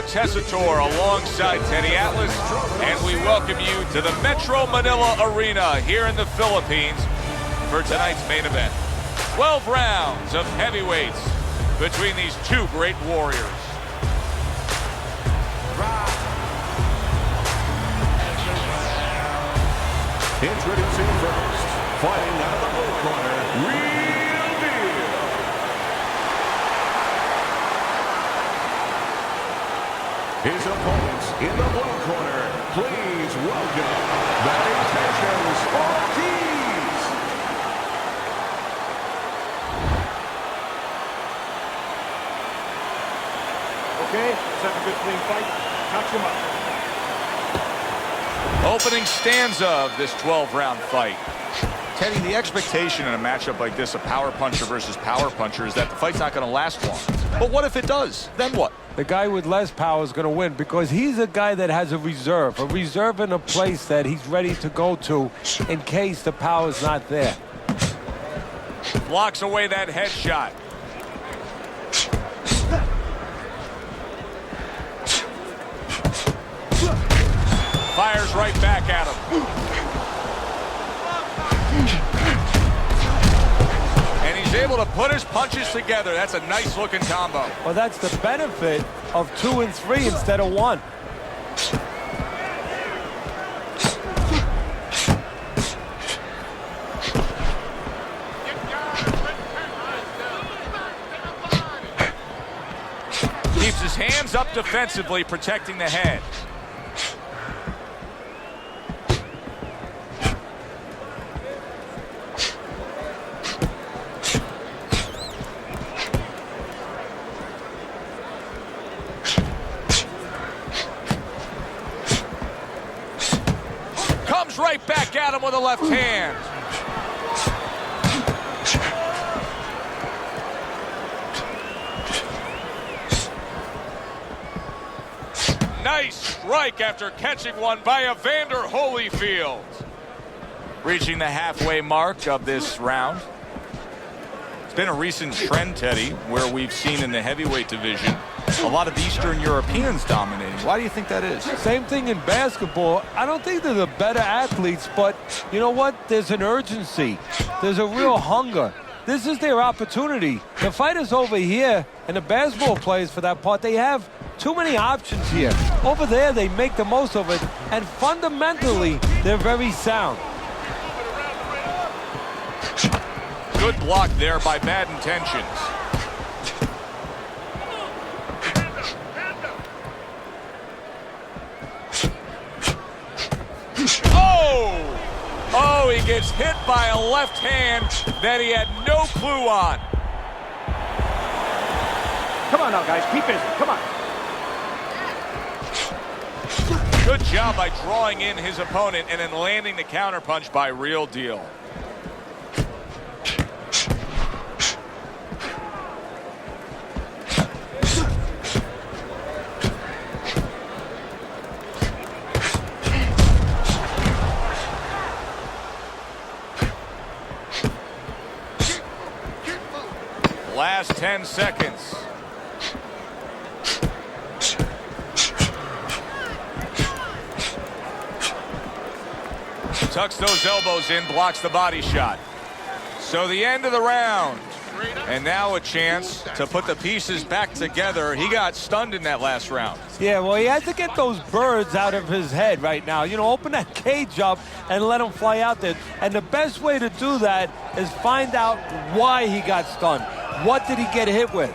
Tessitore alongside Teddy Atlas, and we welcome you to the Metro Manila Arena here in the Philippines for tonight's main event. 12 rounds of heavyweights between these two great warriors. Introducing first, fighting out of the blue corner, Real Deal. His opponents in the blue corner, please welcome the Intentions Ортис. Okay, let's have a good clean fight. Catch him up. Opening stanza of this 12-round fight. Teddy, the expectation in a matchup like this, a power puncher versus power puncher, is that the fight's not going to last long. But what if it does? Then what? The guy with less power is going to win because he's a guy that has a reserve in a place that he's ready to go to in case the power's not there. Blocks away that headshot. Fires right back at him. And he's able to put his punches together. That's a nice looking combo. Well, that's the benefit of 2 and 3 instead of 1. Keeps his hands up defensively, protecting the head. Right back at him with a left hand. Nice strike after catching one by Evander Holyfield. Reaching the halfway mark of this round. It's been a recent trend, Teddy, where we've seen in the heavyweight division a lot of Eastern Europeans dominating. Why do you think that is? Same thing in basketball. I don't think they're the better athletes, but you know what? There's an urgency. There's a real hunger. This is their opportunity. The fighters over here, and the basketball players for that part, they have too many options here. Over there, they make the most of it, and fundamentally, they're very sound. Good block there by Bad Intentions. Oh, he gets hit by a left hand that he had no clue on. Come on now, guys. Keep busy. Come on. Good job by drawing in his opponent and then landing the counterpunch by Real Deal. Last 10 seconds. Tucks those elbows in, blocks the body shot. So the end of the round. And now a chance to put the pieces back together. He got stunned in that last round. Yeah, well, he has to get those birds out of his head right now. You know, open that cage up and let him fly out there. And the best way to do that is find out why he got stunned. What did he get hit with?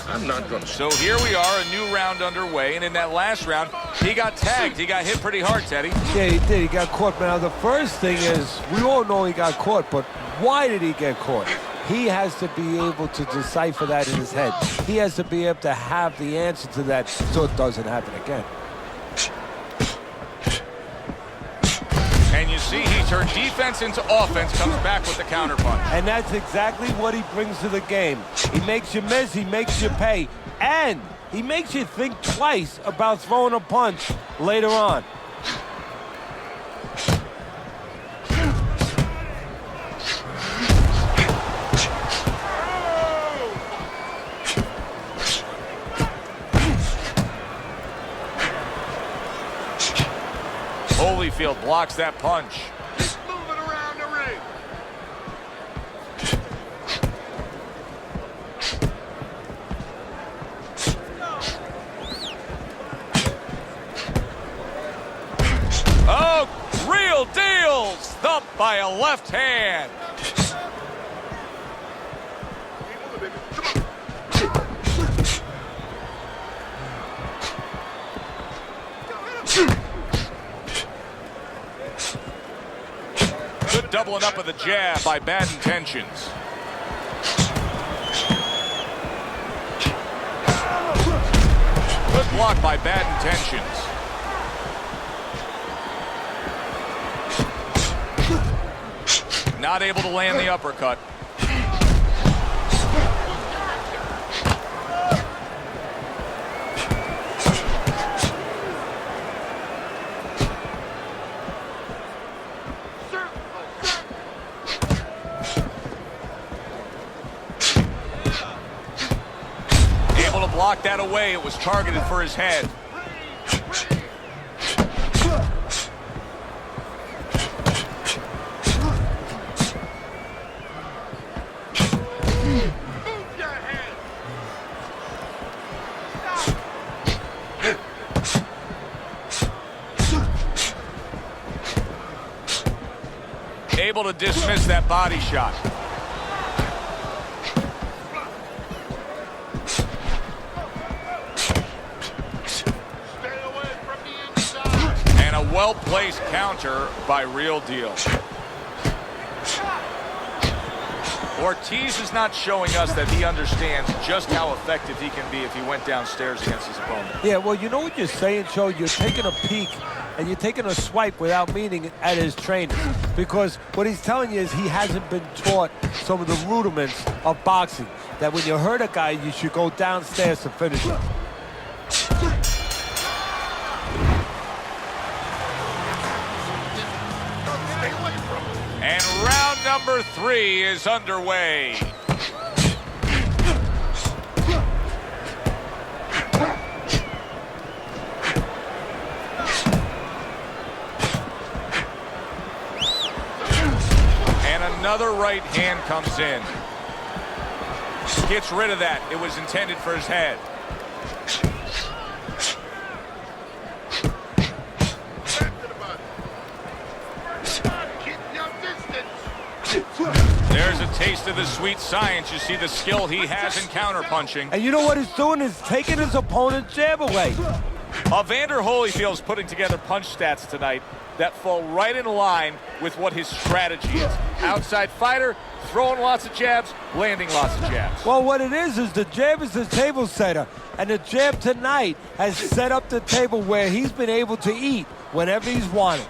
I'm not going to. So here we are, a new round underway, and in that last round, he got tagged. He got hit pretty hard, Teddy. Yeah, he did. He got caught. Now, the first thing is, we all know he got caught, but why did he get caught? He has to be able to decipher that in his head. He has to be able to have the answer to that so it doesn't happen again. And you see, he turned defense into offense, comes back with the counterpunch. And that's exactly what he brings to the game. He makes you miss, he makes you pay, and he makes you think twice about throwing a punch later on. Holyfield blocks that punch. Moving around the ring. Oh, real deal! Thumped by a left hand. Good doubling up of the jab by Bad Intentions. Good block by Bad Intentions. Not able to land the uppercut. Able to block that away. It was targeted for his head. Able to dismiss that body shot. And a well-placed counter by Real Deal. Ortiz is not showing us that he understands just how effective he can be if he went downstairs against his opponent. Yeah, well, you know what you're saying, Joe? You're taking a peek and you're taking a swipe without meaning at his training. Because what he's telling you is he hasn't been taught some of the rudiments of boxing. That when you hurt a guy, you should go downstairs to finish him. And round number 3 is underway. Another right hand comes in. Gets rid of that. It was intended for his head. There's a taste of the sweet science. You see the skill he has in counterpunching. And you know what he's doing is taking his opponent's jab away. Evander Holyfield's putting together punch stats tonight that fall right in line with what his strategy is. Outside fighter, throwing lots of jabs, landing lots of jabs. Well, what it is the jab is the table setter. And the jab tonight has set up the table where he's been able to eat whenever he's wanted.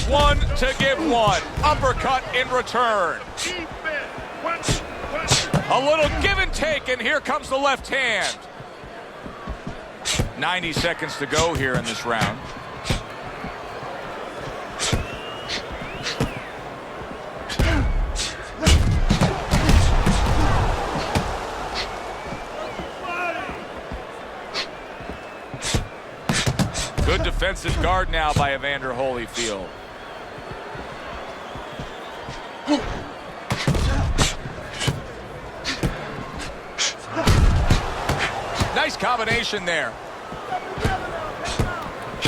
One to give one. Uppercut in return. A little give and take, and here comes the left hand. 90 seconds to go here in this round. Good defensive guard now by Evander Holyfield. Nice combination there.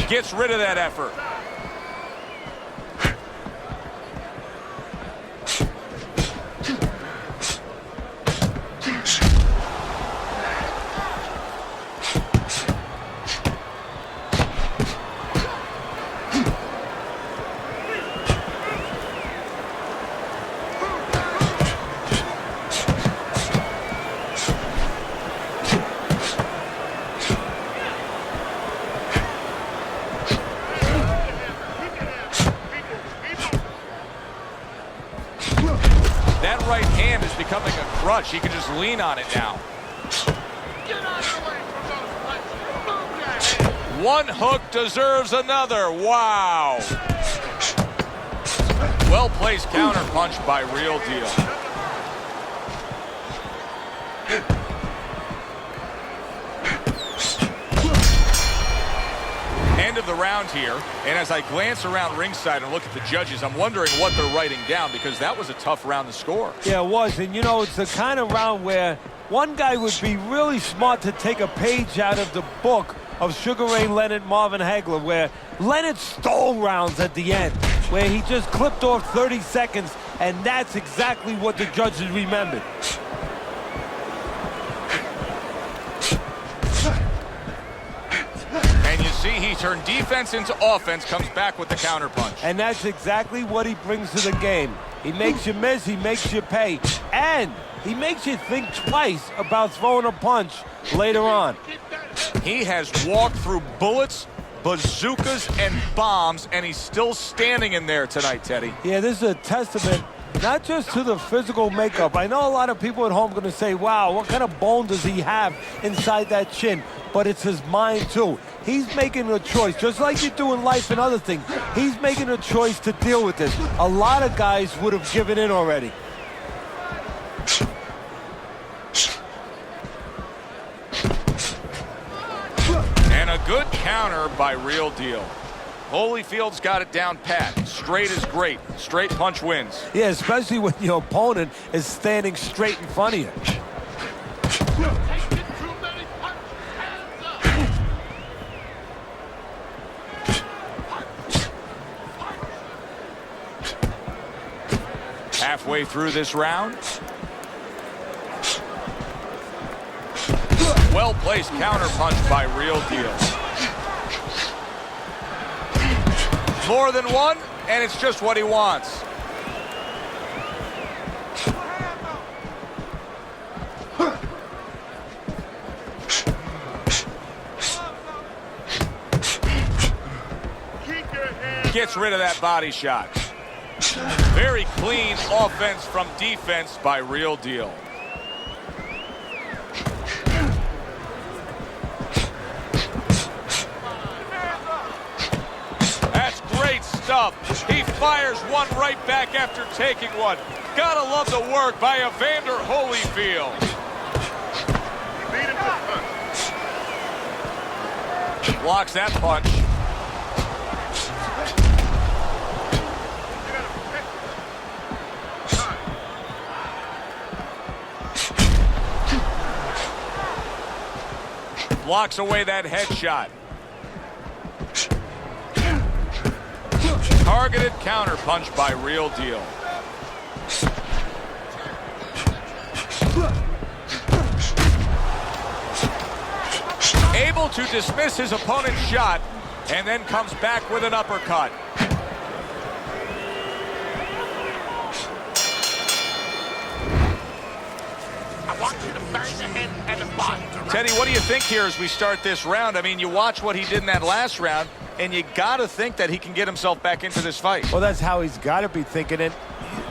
Gets rid of that effort. hand is becoming a crutch. He can just lean on it now. One hook deserves another. Wow. Well-placed counter punch by Real Deal. End of the round here, and as I glance around ringside and look at the judges, I'm wondering what they're writing down, because that was a tough round to score. Yeah, it was, and you know, it's the kind of round where one guy would be really smart to take a page out of the book of Sugar Ray Leonard, Marvin Hagler, where Leonard stole rounds at the end, where he just clipped off 30 seconds, and that's exactly what the judges remembered. And you see he turned defense into offense, comes back with the counter punch. And that's exactly what he brings to the game. He makes you miss, he makes you pay, and he makes you think twice about throwing a punch later on. He has walked through bullets, bazookas, and bombs, and he's still standing in there tonight, Teddy. Yeah, this is a testament not just to the physical makeup. I know a lot of people at home are going to say, wow, what kind of bone does he have inside that chin? But it's his mind, too. He's making a choice, just like you do in life and other things. He's making a choice to deal with this. A lot of guys would have given in already. And a good counter by Real Deal. Holyfield's got it down pat. Straight is great. Straight punch wins. Yeah, especially when your opponent is standing straight in front of you. Halfway through this round. Well-placed counter punch by Real Deal. More than one, and it's just what he wants. Gets rid of that body shot. Very clean offense from defense by Real Deal. That's great stuff. He fires one right back after taking one. Gotta love the work by Evander Holyfield. Blocks that punch. Blocks away that headshot. Targeted counter punch by Real Deal. Able to dismiss his opponent's shot, and then comes back with an uppercut. Teddy, what do you think here as we start this round? I mean, you watch what he did in that last round, and you got to think that he can get himself back into this fight. Well, that's how he's got to be thinking it.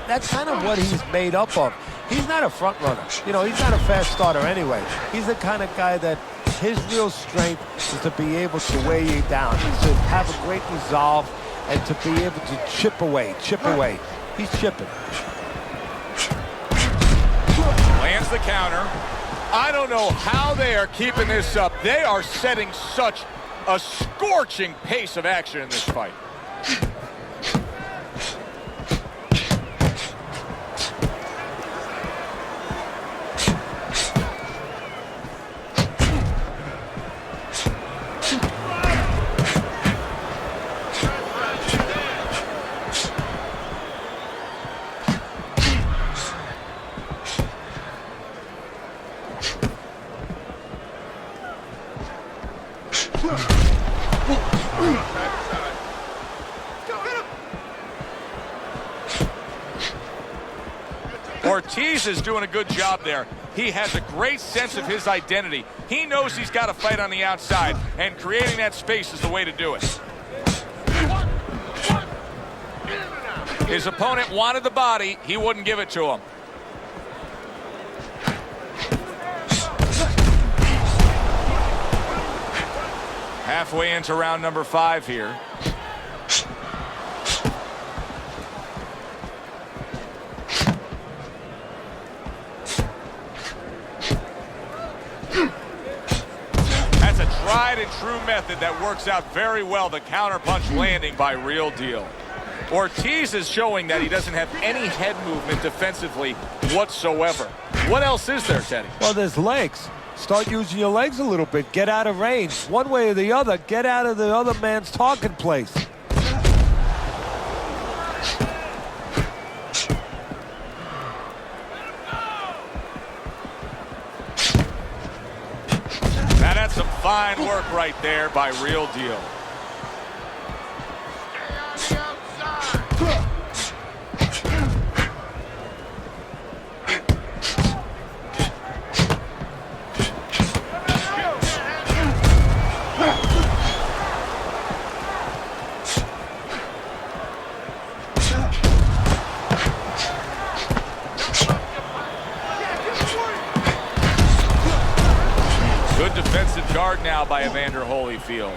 That's kind of what he's made up of. He's not a front runner. You know, he's not a fast starter anyway. He's the kind of guy that his real strength is to be able to weigh you down, to have a great resolve, and to be able to chip away. He's chipping. Lands the counter. I don't know how they are keeping this up. They are setting such a scorching pace of action in this fight. Ортis is doing a good job there. He has a great sense of his identity. He knows he's got to fight on the outside, and creating that space is the way to do it. His opponent wanted the body. He wouldn't give it to him. Halfway into round number 5 here. That's a tried and true method that works out very well. The counterpunch landing by Real Deal. Ортис is showing that he doesn't have any head movement defensively whatsoever. What else is there, Teddy? Well, there's legs. Start using your legs a little bit. Get out of range. One way or the other, get out of the other man's target place. Now that's some fine work right there by Real Deal. Good defensive guard now by Evander Holyfield.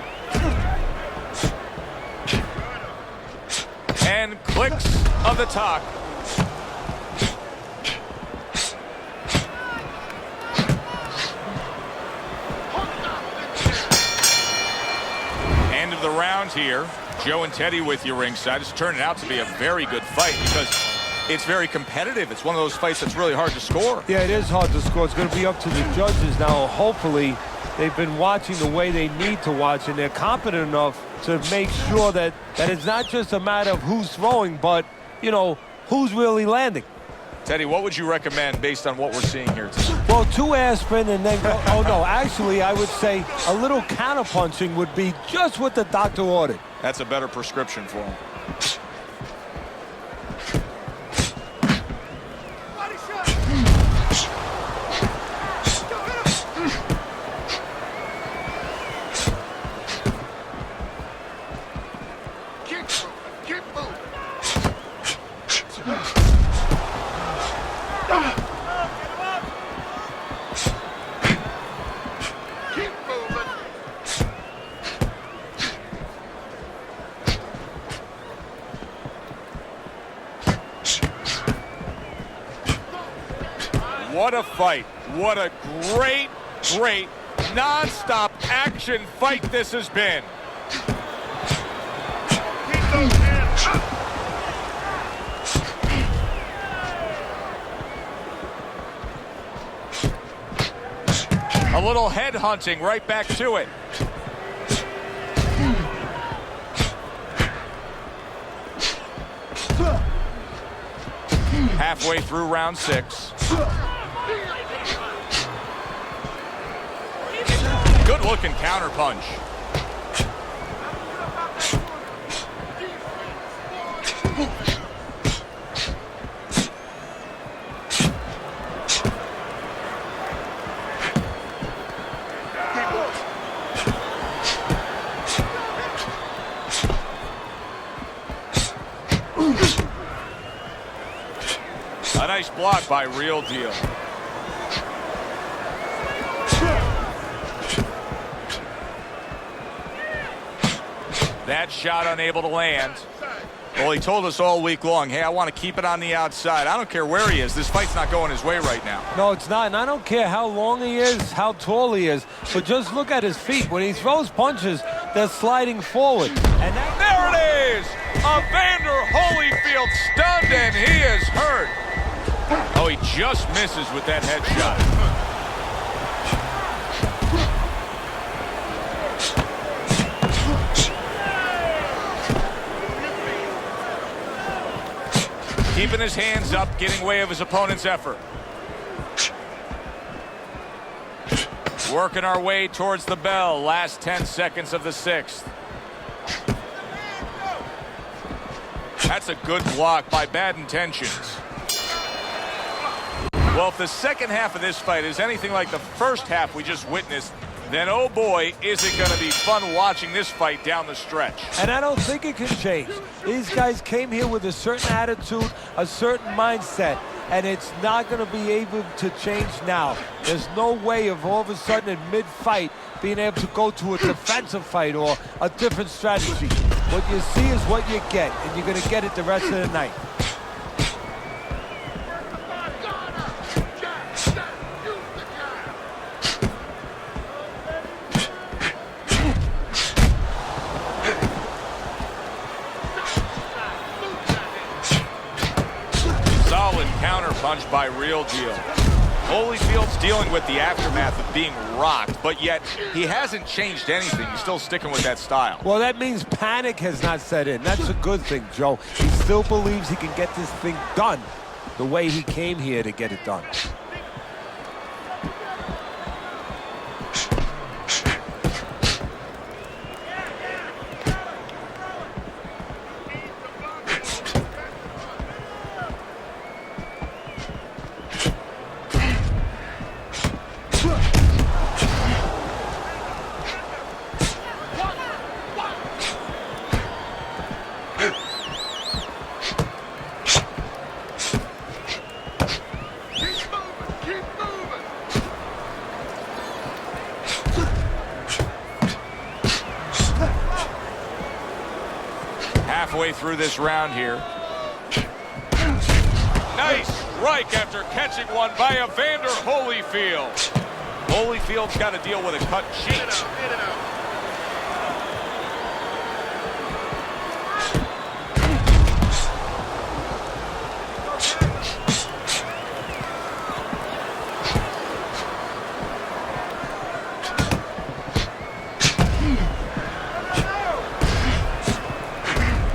And clicks of the talk. End of the round here. Joe and Teddy with you ringside. It's turning out to be a very good fight because it's very competitive. It's one of those fights that's really hard to score. Yeah, it is hard to score. It's going to be up to the judges now. Hopefully, they've been watching the way they need to watch, and they're competent enough to make sure that it's not just a matter of who's throwing, but, you know, who's really landing. Teddy, what would you recommend based on what we're seeing here today? Well, 2 aspirin and then go. Oh, no, actually, I would say a little counterpunching would be just what the doctor ordered. That's a better prescription for him. What a fight. What a great, great, non-stop action fight this has been. A little head hunting, right back to it. Halfway through round 6. Good looking counter punch. A nice block by Real Deal. That shot unable to land. Well, he told us all week long, hey, I want to keep it on the outside. I don't care where he is. This fight's not going his way right now. No, it's not. And I don't care how long he is, how tall he is, but just look at his feet. When he throws punches, they're sliding forward. And there it is! Evander Holyfield stunned, and he is hurt. Oh, he just misses with that headshot. Keeping his hands up, getting way of his opponent's effort. Working our way towards the bell. Last 10 seconds of the 6th. That's a good block by Bad Intentions. Well, if the second half of this fight is anything like the first half we just witnessed, then oh boy, is it going to be fun watching this fight down the stretch. And I don't think it can change. These guys came here with a certain attitude, a certain mindset, and it's not going to be able to change now. There's no way of all of a sudden in mid-fight being able to go to a defensive fight or a different strategy. What you see is what you get, and you're going to get it the rest of the night. Solid counter punch by Real Deal. Holyfield's dealing with the aftermath of being rocked, but yet he hasn't changed anything. He's still sticking with that style. Well, that means panic has not set in. That's a good thing, Joe. He still believes he can get this thing done the way he came here to get it done. Halfway through this round here. Nice strike after catching one by Evander Holyfield. Holyfield's got to deal with a cut cheek.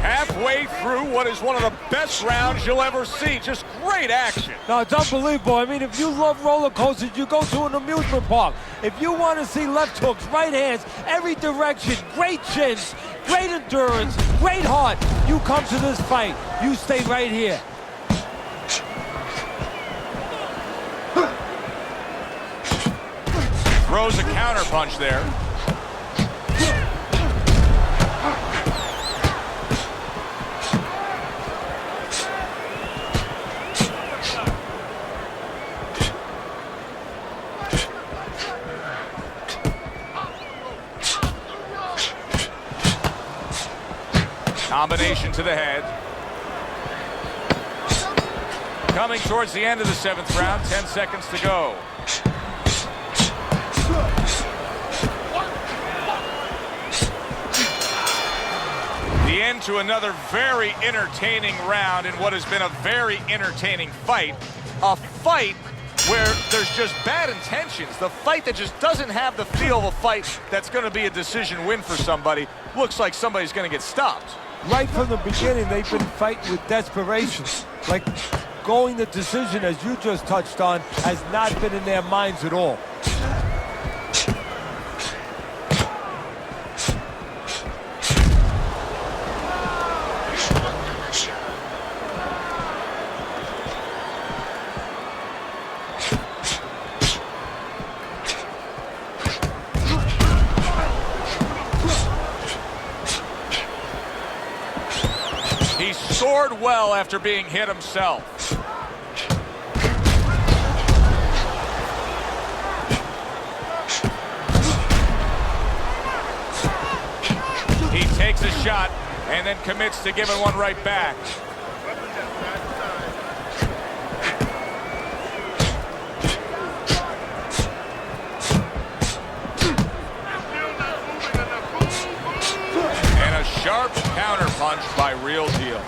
Halfway through what is one of the best rounds you'll ever see. Just great action. No, it's unbelievable. I mean, if you love roller coasters, you go to an amusement park. If you want to see left hooks, right hands, every direction, great chins, great endurance, great heart, you come to this fight. You stay right here. Throws a counter punch there. Combination to the head. Coming towards the end of the 7th round, 10 seconds to go. The end to another very entertaining round in what has been a very entertaining fight. A fight where there's just bad intentions. The fight that just doesn't have the feel of a fight that's going to be a decision win for somebody. Looks like somebody's going to get stopped. Right from the beginning, they've been fighting with desperation. Like going the decision, as you just touched on, has not been in their minds at all. He scored well after being hit himself. He takes a shot and then commits to giving one right back. And a sharp counter punch by Real Deal.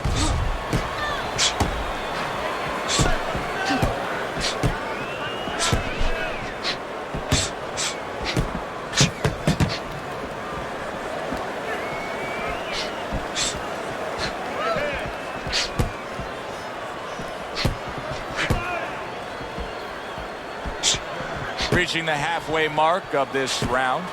Reaching the halfway mark of this round.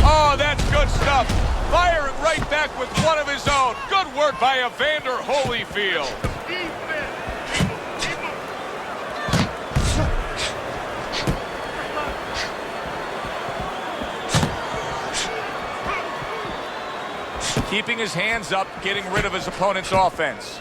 Oh, that's good stuff. Firing right back with one of his own. Good work by Evander Holyfield. Keeping his hands up, getting rid of his opponent's offense.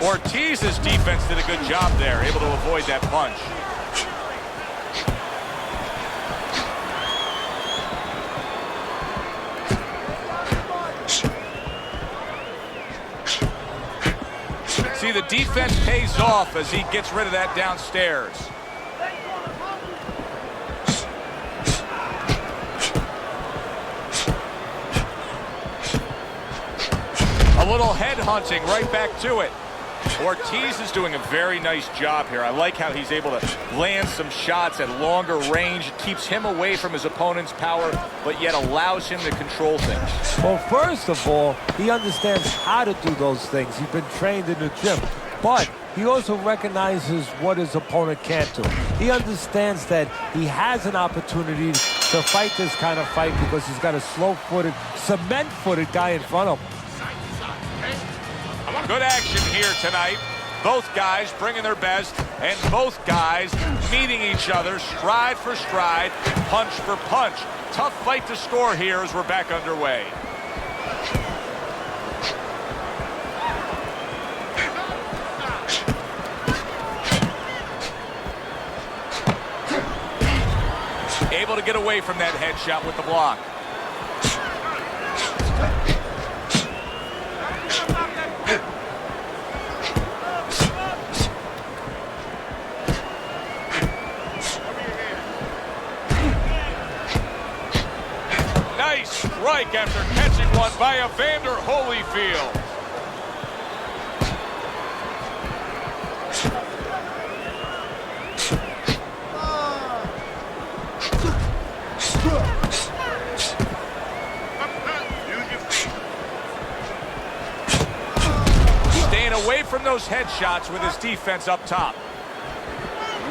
Ortiz's defense did a good job there, able to avoid that punch. See, the defense pays off as he gets rid of that downstairs. A little head hunting, right back to it. Ortiz is doing a very nice job here. I like how he's able to land some shots at longer range. It keeps him away from his opponent's power, but yet allows him to control things. Well, first of all, he understands how to do those things. He's been trained in the gym. But he also recognizes what his opponent can't do. He understands that he has an opportunity to fight this kind of fight because he's got a slow-footed, cement-footed guy in front of him. Good action here tonight. Both guys bringing their best, and both guys meeting each other stride for stride, punch for punch. Tough fight to score here as we're back underway. Able to get away from that headshot with the block. Nice strike after catching one by Evander Holyfield. Staying away from those headshots with his defense up top.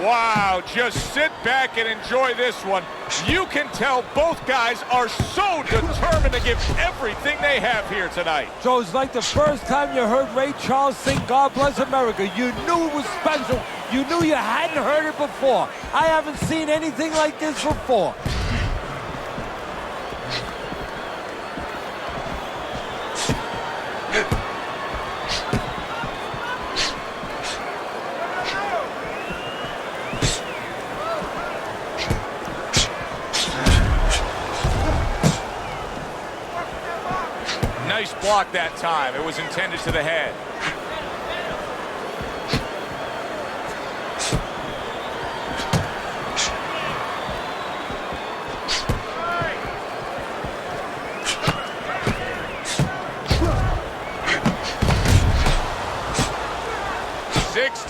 Wow, just sit back and enjoy this one. You can tell both guys are so determined to give everything they have here tonight. So it's like the first time you heard Ray Charles sing God Bless America. You knew it was special. You knew you hadn't heard it before. I haven't seen anything like this before. Nice block that time. It was intended to the head.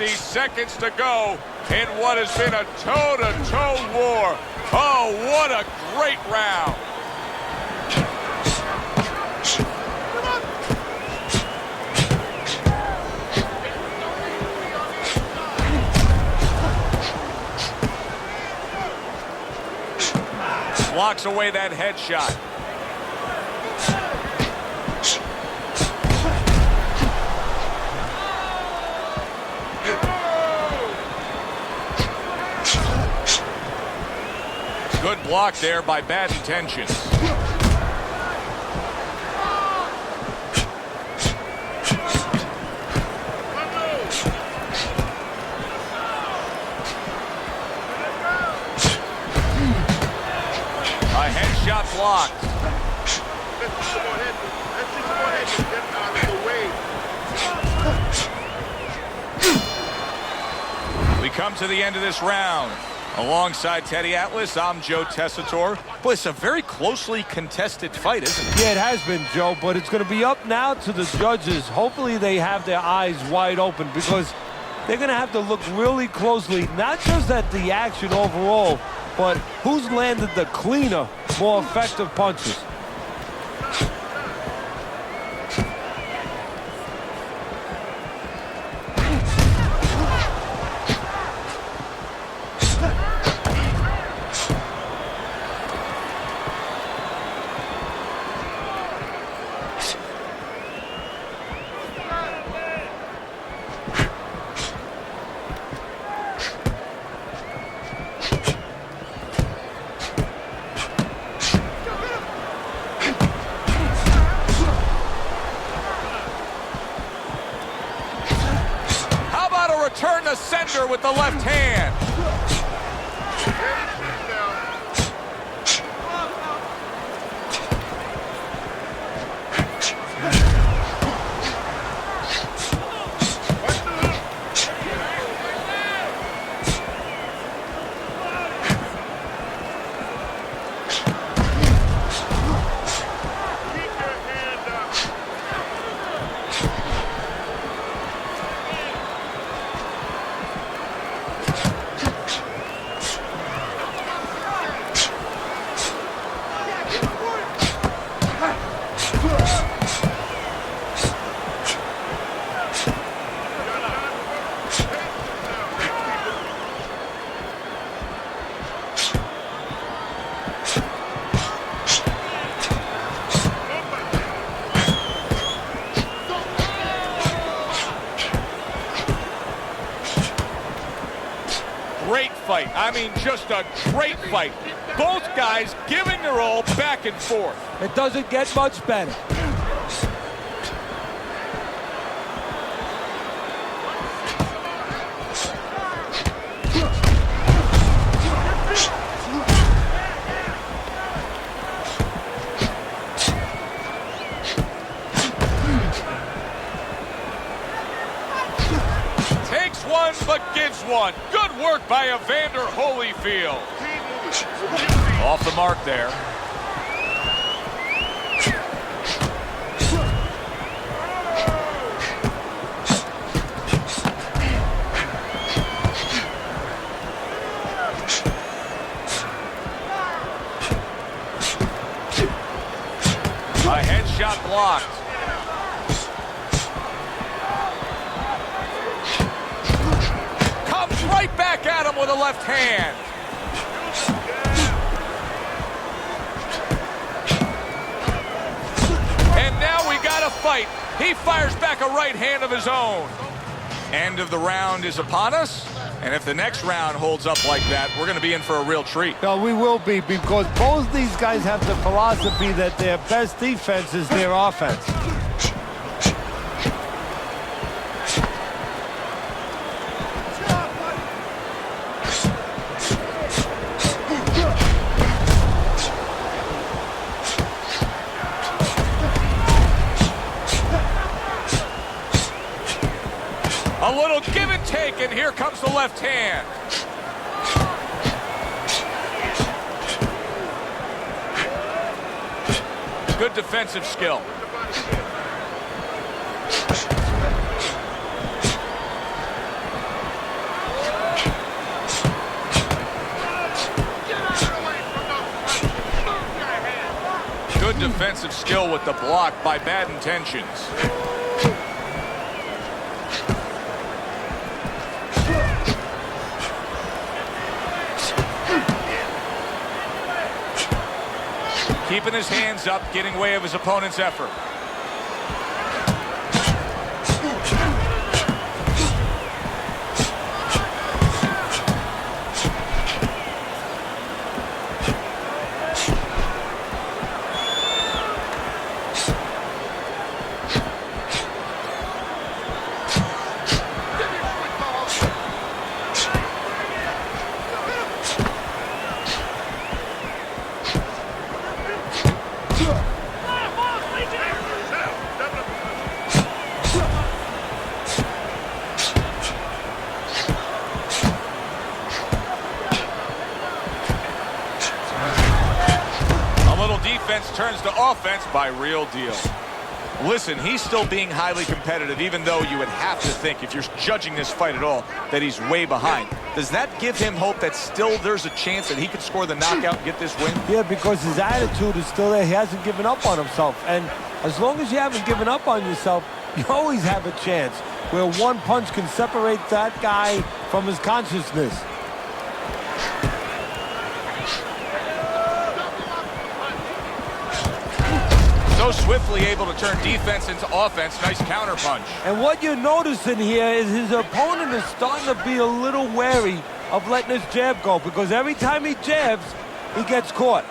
Seconds to go in what has been a toe-to-toe war. Oh, what a great round. Blocks away that headshot. Good block there by Bad Intentions. A headshot blocked. We come to the end of this round. Alongside Teddy Atlas, I'm Joe Tessitore. Boy, it's a very closely contested fight, isn't it? Yeah, it has been, Joe, but it's going to be up now to the judges. Hopefully they have their eyes wide open because they're going to have to look really closely, not just at the action overall, but who's landed the cleaner, more effective punches. return the sender with the left hand. Great fight. I mean, just a great fight. Both guys giving their all back and forth. It doesn't get much better. Takes one, but gives one. Good work by Evander Holyfield. Off the mark there. A headshot blocked. Comes right back at him with a left hand. And now we got a fight. He fires back a right hand of his own. End of the round is upon us. And if the next round holds up like that, we're going to be in for a real treat. No, we will be, because both these guys have the philosophy that their best defense is their offense. A little give and take, and here comes the left hand. Good defensive skill. Good defensive skill with the block by Bad Intentions. Keeping his hands up, getting way of his opponent's effort. Defense turns to offense by Real Deal. Listen, he's still being highly competitive, even though you would have to think, if you're judging this fight at all, that he's way behind. Does that give him hope that still there's a chance that he could score the knockout and get this win? Yeah, because his attitude is still there. He hasn't given up on himself. And as long as you haven't given up on yourself, you always have a chance where one punch can separate that guy from his consciousness. So swiftly able to turn defense into offense. Nice counter punch. And what you're noticing here is his opponent is starting to be a little wary of letting his jab go, because every time he jabs, he gets caught.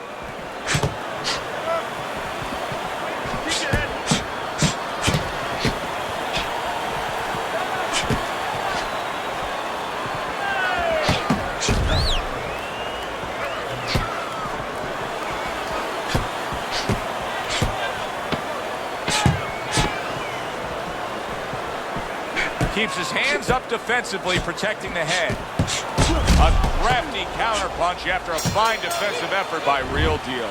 Keeps his hands up defensively, protecting the head. A crafty counterpunch after a fine defensive effort by Real Deal.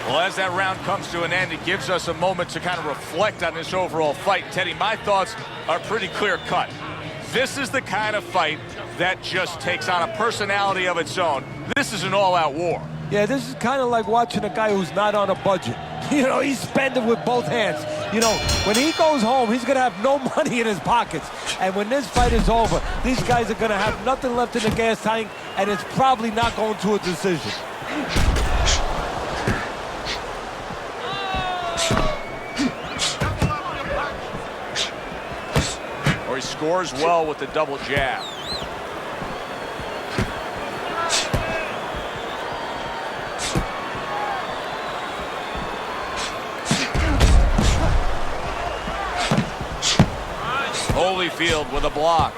Well, as that round comes to an end, it gives us a moment to kind of reflect on this overall fight. Teddy, my thoughts are pretty clear-cut. This is the kind of fight that just takes on a personality of its own. This is an all-out war. Yeah, this is kind of like watching a guy who's not on a budget. You know, he's spending with both hands. You know, when he goes home, he's going to have no money in his pockets. And when this fight is over, these guys are going to have nothing left in the gas tank, and it's probably not going to a decision. Or he scores well with the double jab. Holyfield with a block.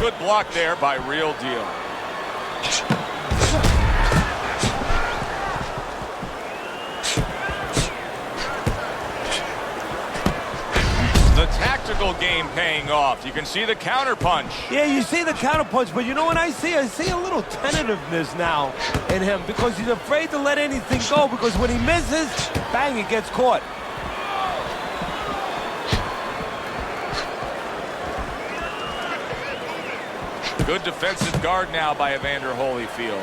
Good block there by Real Deal. The tactical game paying off. You can see the counterpunch. Yeah, you see the counterpunch, but you know what I see a little tentativeness now in him because he's afraid to let anything go because when he misses, bang, it gets caught. Good defensive guard now by Evander Holyfield.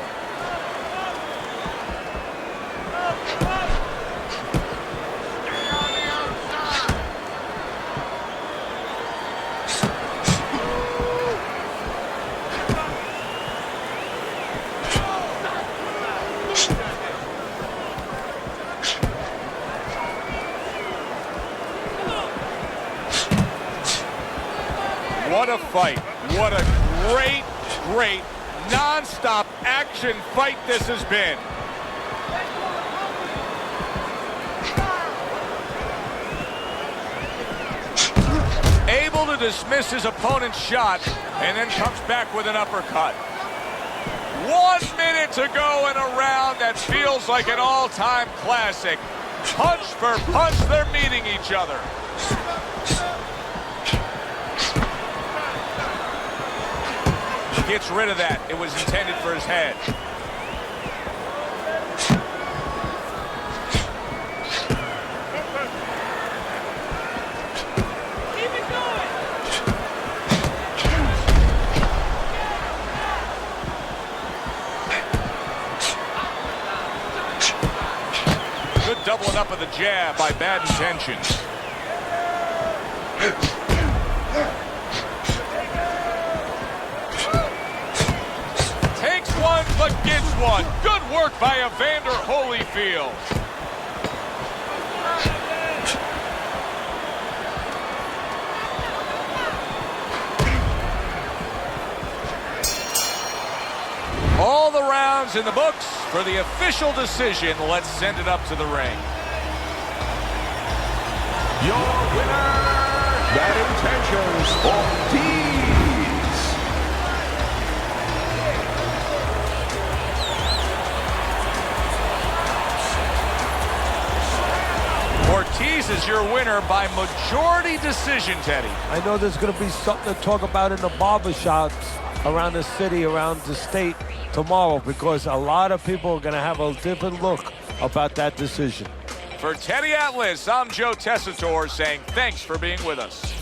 What a fight. What a great, non-stop action fight this has been. Able to dismiss his opponent's shot and then comes back with an uppercut. 1 minute to go in a round that feels like an all-time classic. Punch for punch, they're meeting each other. Gets rid of that. It was intended for his head. Keep it going. Good doubling up of the jab by Bad Intentions. But gets one. Good work by Evander Holyfield. All the rounds in the books for the official decision. Let's send it up to the ring. Your winner, Bad Intentions, Ортис. Ортис is your winner by majority decision, Teddy. I know there's going to be something to talk about in the barbershops around the city, around the state tomorrow because a lot of people are going to have a different look about that decision. For Teddy Atlas, I'm Joe Tessitore saying thanks for being with us.